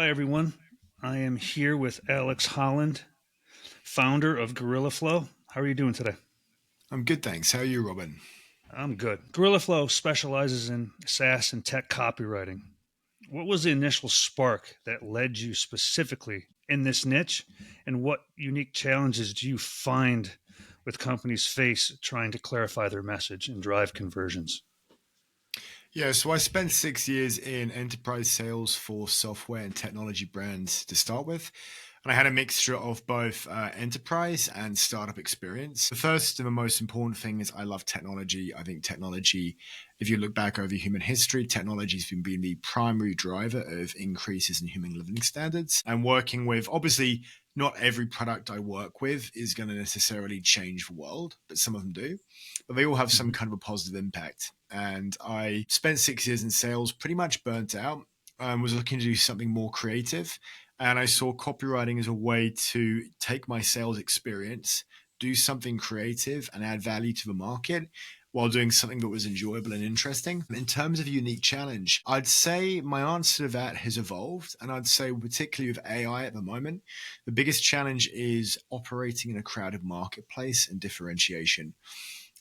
Hi, everyone. I am here with Alex Holland, founder of GorillaFlow. How are you doing today? I'm good, thanks. How are you, Robin? I'm good. GorillaFlow specializes in SaaS and tech copywriting. What was the initial spark that led you specifically in this niche? And what unique challenges do you find with companies face trying to clarify their message and drive conversions? Yeah, so I spent 6 years in enterprise sales for software and technology brands to start with. And I had a mixture of both enterprise and startup experience. The first and the most important thing is I love technology. I think technology, if you look back over human history, technology has been the primary driver of increases in human living standards. And working with, obviously, not every product I work with is going to necessarily change the world, but some of them do. But they all have some Mhm. kind of a positive impact. And I spent 6 years in sales, pretty much burnt out, was looking to do something more creative. And I saw copywriting as a way to take my sales experience, do something creative, and add value to the market while doing something that was enjoyable and interesting. In terms of unique challenge, I'd say my answer to that has evolved. And I'd say, particularly with AI at the moment, the biggest challenge is operating in a crowded marketplace and differentiation.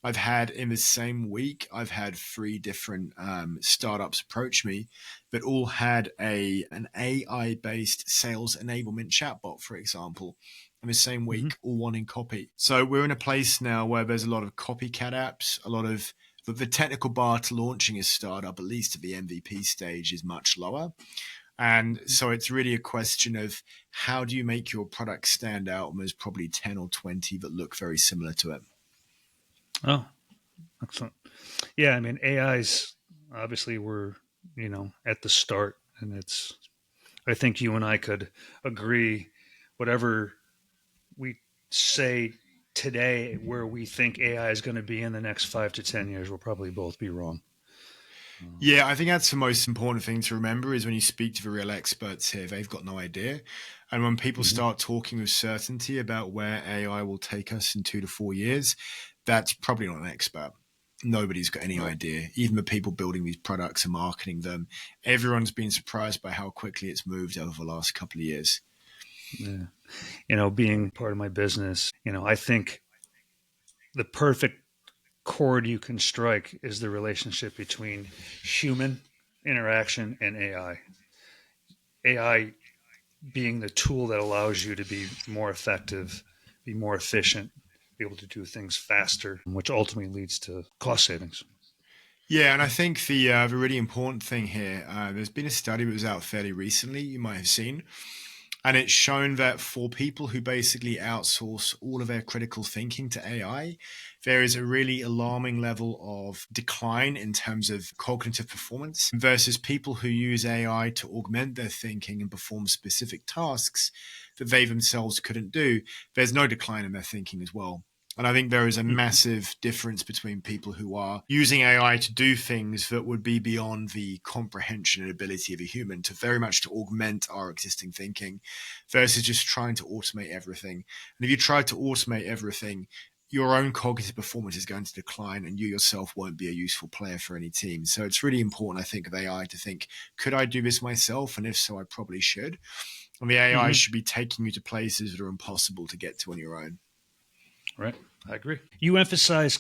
I've had in the same week, I've had three different startups approach me that all had an AI based sales enablement chatbot, for example, in the same Mhm. week, all wanting copy. So we're in a place now where there's a lot of copycat apps, a lot of the technical bar to launching a startup, at least at the MVP stage, is much lower. And so it's really a question of how do you make your product stand out? And there's probably 10 or 20 that look very similar to it. Oh, excellent. Yeah, I mean, AI's obviously we're, at the start, and I think you and I could agree whatever we say today where we think AI is going to be in the next 5 to 10 years, we'll probably both be wrong. Um, Yeah, I think that's the most important thing to remember is when you speak to the real experts here, they've got no idea. And when people mhm. start talking with certainty about where AI will take us in 2 to 4 years, that's probably not an expert. Nobody's got any Right. idea. Even the people building these products and marketing them, everyone's been surprised by how quickly it's moved over the last couple of years. Yeah. Being part of my business, I think the perfect chord you can strike is the relationship between human interaction and AI. AI being the tool that allows you to be more effective, be more efficient, be able to do things faster, which ultimately leads to cost savings. Yeah, and I think the really important thing here, there's been a study that was out fairly recently, you might have seen, and it's shown that for people who basically outsource all of their critical thinking to AI, there is a really alarming level of decline in terms of cognitive performance versus people who use AI to augment their thinking and perform specific tasks that they themselves couldn't do. There's no decline in their thinking as well. And I think there is a Mhm. massive difference between people who are using AI to do things that would be beyond the comprehension and ability of a human to very much to augment our existing thinking versus just trying to automate everything. And if you try to automate everything, your own cognitive performance is going to decline and you yourself won't be a useful player for any team. So it's really important, I think, of AI to think, could I do this myself? And if so, I probably should. And the AI Mhm. should be taking you to places that are impossible to get to on your own. Right. I agree. You emphasize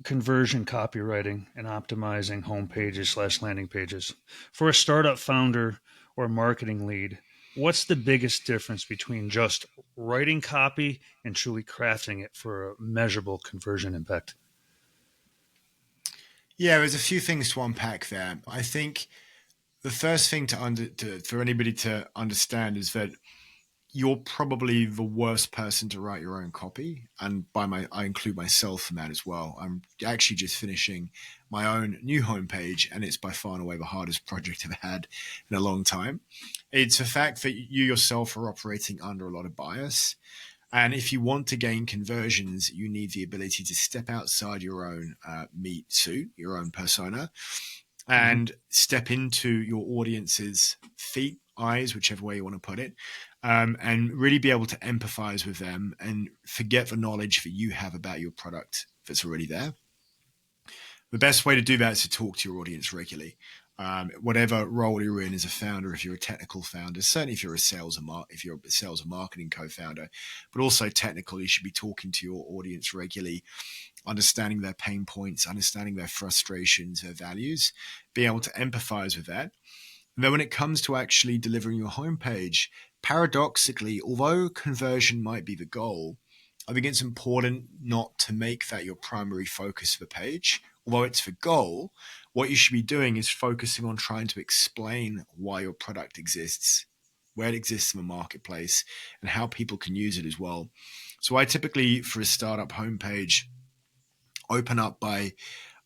conversion copywriting and optimizing home pages slash landing pages. For a startup founder or marketing lead, what's the biggest difference between just writing copy and truly crafting it for a measurable conversion impact? Yeah, there's a few things to unpack there. I think the first thing for anybody to understand is that you're probably the worst person to write your own copy, and I include myself in that as well. I'm actually just finishing my own new homepage, and it's by far and away the hardest project I've had in a long time. It's the fact that you yourself are operating under a lot of bias, and if you want to gain conversions, you need the ability to step outside your own meat suit, your own persona, Hmm. and step into your audience's feet, eyes, whichever way you want to put it, and really be able to empathize with them and forget the knowledge that you have about your product that's already there. The best way to do that is to talk to your audience regularly. whatever role you're in as a founder, if you're a technical founder, certainly if you're a if you're a sales and marketing co-founder, but also technical, you should be talking to your audience regularly, understanding their pain points, understanding their frustrations, their values, being able to empathize with that. And then when it comes to actually delivering your homepage, paradoxically, although conversion might be the goal, I think it's important not to make that your primary focus of the page. Although it's the goal, what you should be doing is focusing on trying to explain why your product exists, where it exists in the marketplace, and how people can use it as well. So I typically, for a startup homepage, open up by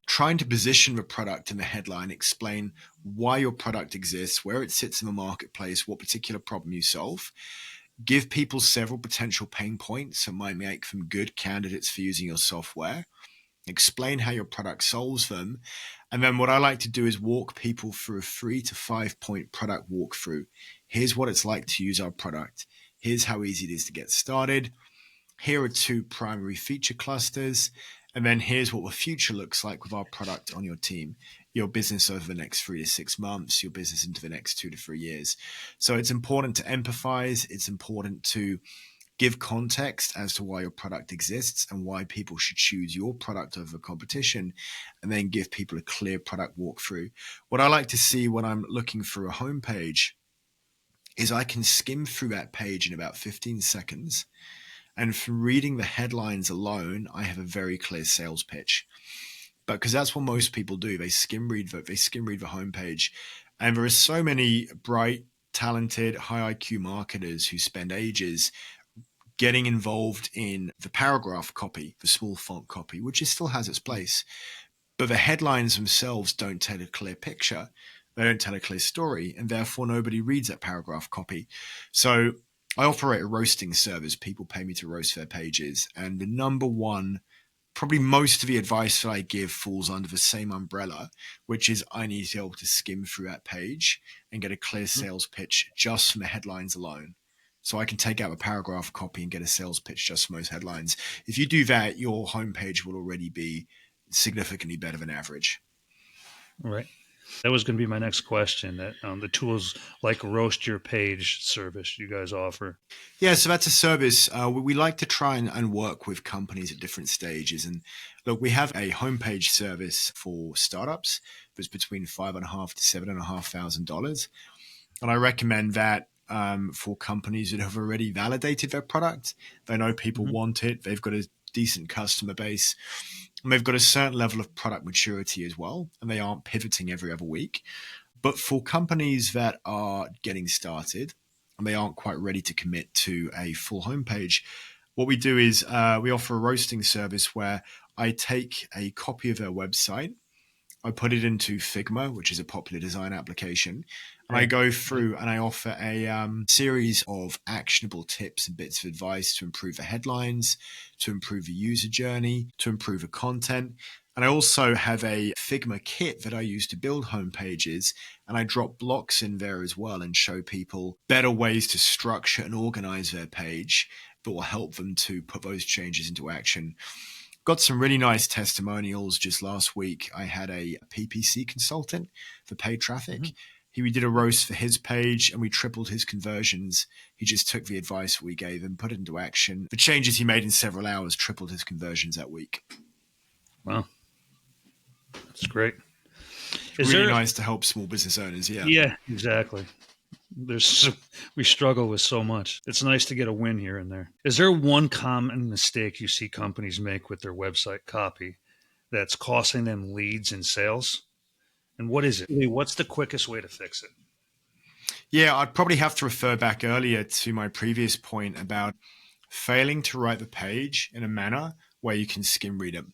trying to position the product in the headline, explain why your product exists, where it sits in the marketplace, what particular problem you solve, give people several potential pain points that might make them good candidates for using your software, explain how your product solves them. And then what I like to do is walk people through a 3 to 5 point product walkthrough. Here's what it's like to use our product. Here's how easy it is to get started. Here are 2 primary feature clusters. And then here's what the future looks like with our product on your team, your business over the next 3 to 6 months, your business into the next 2 to 3 years. So it's important to empathize. It's important to give context as to why your product exists and why people should choose your product over competition, and then give people a clear product walkthrough. What I like to see when I'm looking through a homepage is I can skim through that page in about 15 seconds. And from reading the headlines alone, I have a very clear sales pitch. But because that's what most people do, they skim read the homepage. And there are so many bright, talented, high IQ marketers who spend ages getting involved in the paragraph copy, the small font copy, which still has its place. But the headlines themselves don't tell a clear picture. They don't tell a clear story, and therefore nobody reads that paragraph copy. So I operate a roasting service. People pay me to roast their pages. And the number one, probably most of the advice that I give falls under the same umbrella, which is I need to be able to skim through that page and get a clear sales pitch just from the headlines alone. So I can take out a paragraph copy and get a sales pitch just from those headlines. If you do that, your homepage will already be significantly better than average. Right. That was going to be my next question. That the tools like Roast Your Page service you guys offer. Yeah, so that's a service. We like to try and work with companies at different stages. And look, we have a homepage service for startups that's between $5,500 to $7,500. And I recommend that for companies that have already validated their product. They know people want it. They've got a decent customer base. And they've got a certain level of product maturity as well. And they aren't pivoting every other week. But for companies that are getting started and they aren't quite ready to commit to a full homepage, what we do is we offer a roasting service where I take a copy of their website, I put it into Figma, which is a popular design application, and I go through and I offer a series of actionable tips and bits of advice to improve the headlines, to improve the user journey, to improve the content. And I also have a Figma kit that I use to build homepages, and I drop blocks in there as well and show people better ways to structure and organize their page that will help them to put those changes into action. Got some really nice testimonials. Just last week, I had a PPC consultant for paid traffic. We did a roast for his page and we tripled his conversions. He just took the advice we gave him, put it into action. The changes he made in several hours tripled his conversions that week. Wow. That's great. It's really nice to help small business owners. Yeah. Yeah, exactly. We struggle with so much. It's nice to get a win here and there. Is there one common mistake you see companies make with their website copy that's costing them leads and sales? And what is it? What's the quickest way to fix it? Yeah, I'd probably have to refer back earlier to my previous point about failing to write the page in a manner where you can skim read it.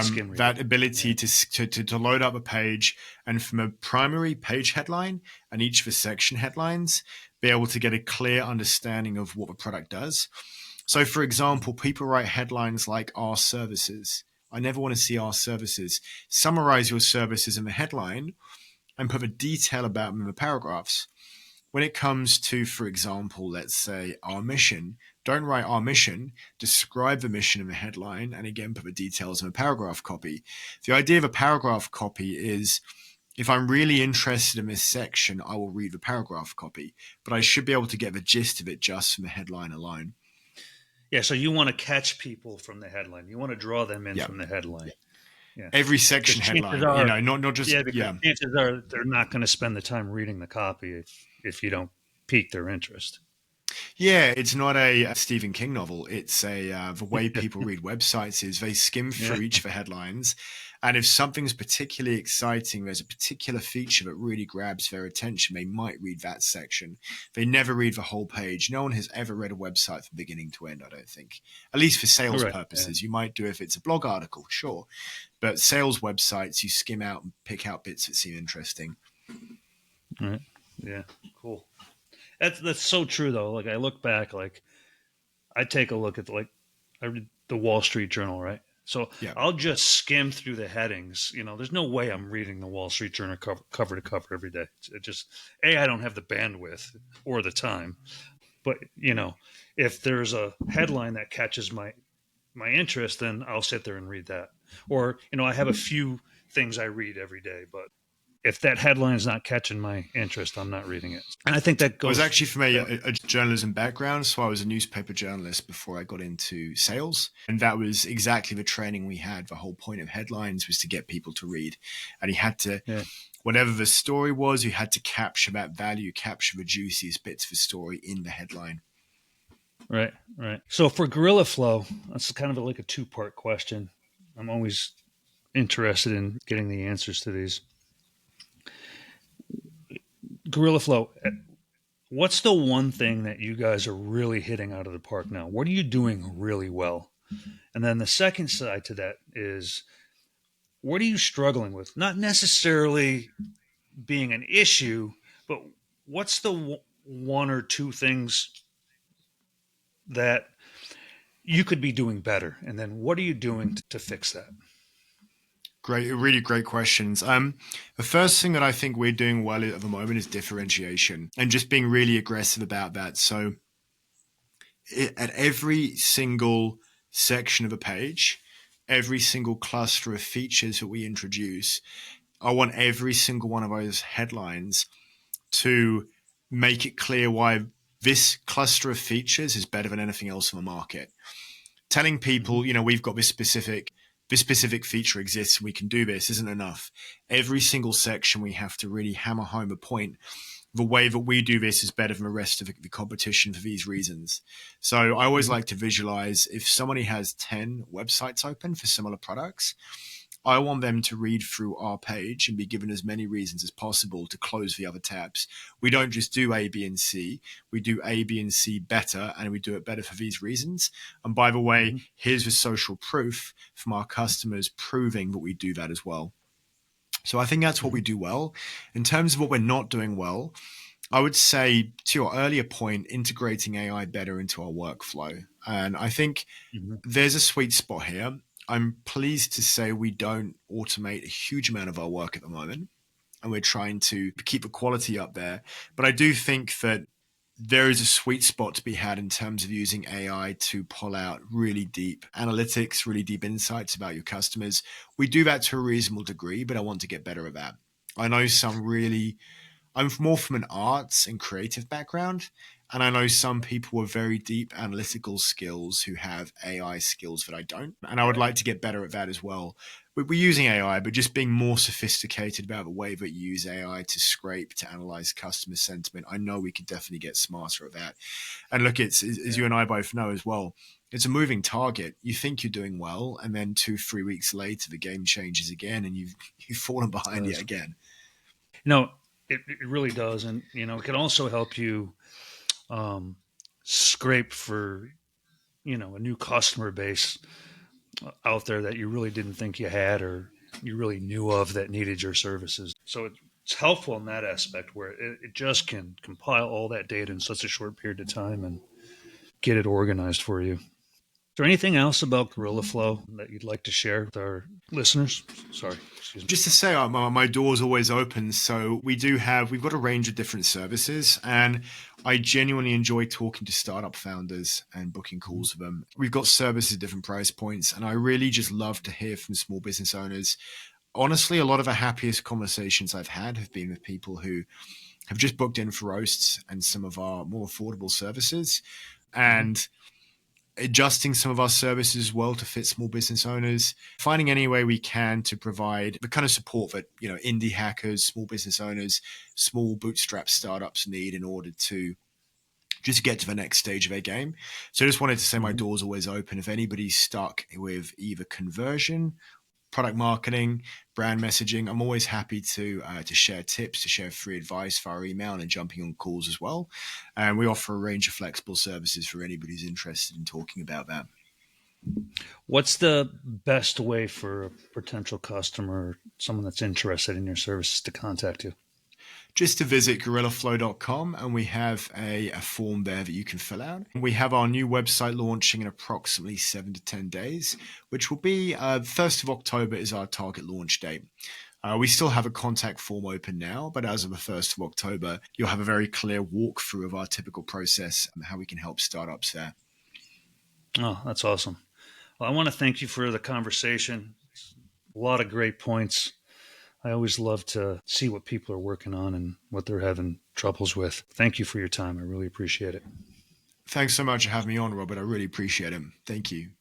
Skim read That it. ability to load up a page and from a primary page headline and each of the section headlines, be able to get a clear understanding of what the product does. So, for example, people write headlines like "our services." I never want to see "our services." Summarize your services in the headline and put a detail about them in the paragraphs. When it comes to, for example, let's say our mission, don't write our mission, describe the mission in the headline, and again, put the details in a paragraph copy. The idea of a paragraph copy is if I'm really interested in this section, I will read the paragraph copy, but I should be able to get the gist of it just from the headline alone. Yeah, so you want to catch people from the headline. You want to draw them in Yeah. from the headline. Yeah. Every Because section chances headline, are, not just, yeah, because chances are they're not going to spend the time reading the copy if you don't pique their interest. Yeah, it's not a Stephen King novel. It's the way people read websites is they skim Yeah. through each of the headlines. And if something's particularly exciting, there's a particular feature that really grabs their attention, they might read that section. They never read the whole page. No one has ever read a website from beginning to end, I don't think. At least for sales Right. purposes. You might do if it's a blog article, sure. But sales websites, you skim out and pick out bits that seem interesting. Right. Yeah. Cool. That's so true though. Like I look back, like I take a look at I read the Wall Street Journal, right? So Yeah. I'll just skim through the headings. There's no way I'm reading the Wall Street Journal cover to cover every day. It just I don't have the bandwidth or the time. But if there's a headline that catches my interest, then I'll sit there and read that. Or I have a few things I read every day, but if that headline's not catching my interest, I'm not reading it. And I think that I was goes. actually from a journalism background, so I was a newspaper journalist before I got into sales. And that was exactly the training we had. The whole point of headlines was to get people to read. And you had to, Yeah. whatever the story was, you had to capture that value, capture the juiciest bits of the story in the headline. Right, right. So for GorillaFlow, that's kind of like a two-part question. I'm always interested in getting the answers to these. GorillaFlow, what's the one thing that you guys are really hitting out of the park now? What are you doing really well? And then the second side to that is, what are you struggling with? Not necessarily being an issue, but what's the one or two things that you could be doing better? And then what are you doing to fix that? Great, really great questions. The first thing that I think we're doing well at the moment is differentiation and just being really aggressive about that. So at every single section of a page, every single cluster of features that we introduce, I want every single one of those headlines to make it clear why this cluster of features is better than anything else in the market. Telling people, we've got this specific feature exists and we can do this isn't enough. Every single section we have to really hammer home a point. The way that we do this is better than the rest of the competition for these reasons. So I always like to visualize if somebody has 10 websites open for similar products, I want them to read through our page and be given as many reasons as possible to close the other tabs. We don't just do A, B, and C. We do A, B, and C better, and we do it better for these reasons. And by the way, here's the social proof from our customers proving that we do that as well. So I think that's what we do well. In terms of what we're not doing well, I would say, to your earlier point, integrating AI better into our workflow. And I think there's a sweet spot here. I'm pleased to say we don't automate a huge amount of our work at the moment, and we're trying to keep the quality up there. But I do think that there is a sweet spot to be had in terms of using AI to pull out really deep analytics, really deep insights about your customers. We do that to a reasonable degree, but I want to get better at that. I know I'm more from an arts and creative background, and I know some people with very deep analytical skills who have AI skills that I don't. And I would like to get better at that as well. We're using AI, but just being more sophisticated about the way that you use AI to scrape, to analyze customer sentiment. I know we could definitely get smarter at that. And look, it's as you and I both know as well, it's a moving target. You think you're doing well, and then 2-3 weeks later, the game changes again, and you've fallen behind yet again. No, it really does. And, it can also help you scrape for, a new customer base out there that you really didn't think you had or you really knew of that needed your services. So it's helpful in that aspect where it just can compile all that data in such a short period of time and get it organized for you. Is there anything else about GorillaFlow that you'd like to share with our listeners? Sorry, excuse me. Just to say, my door's always open. So we've got a range of different services, and I genuinely enjoy talking to startup founders and booking calls with them. We've got services at different price points, and I really just love to hear from small business owners honestly, a lot of the happiest conversations I've had have been with people who have just booked in for roasts and some of our more affordable services, Mhm. and adjusting some of our services as well to fit small business owners, finding any way we can to provide the kind of support that, indie hackers, small business owners, small bootstrap startups need in order to just get to the next stage of their game. So I just wanted to say my Mhm. door's always open. If anybody's stuck with either conversion, product marketing, brand messaging, I'm always happy to share tips, to share free advice via email and jumping on calls as well. And we offer a range of flexible services for anybody who's interested in talking about that. What's the best way for a potential customer, someone that's interested in your services, to contact you? Just to visit GorillaFlow.com, and we have a form there that you can fill out. We have our new website launching in approximately 7 to 10 days, which will be 1st of October is our target launch date. We still have a contact form open now, but as of the 1st of October, you'll have a very clear walkthrough of our typical process and how we can help startups there. Oh, that's awesome. Well, I want to thank you for the conversation. A lot of great points. I always love to see what people are working on and what they're having troubles with. Thank you for your time. I really appreciate it. Thanks so much for having me on, Robert. I really appreciate it. Thank you.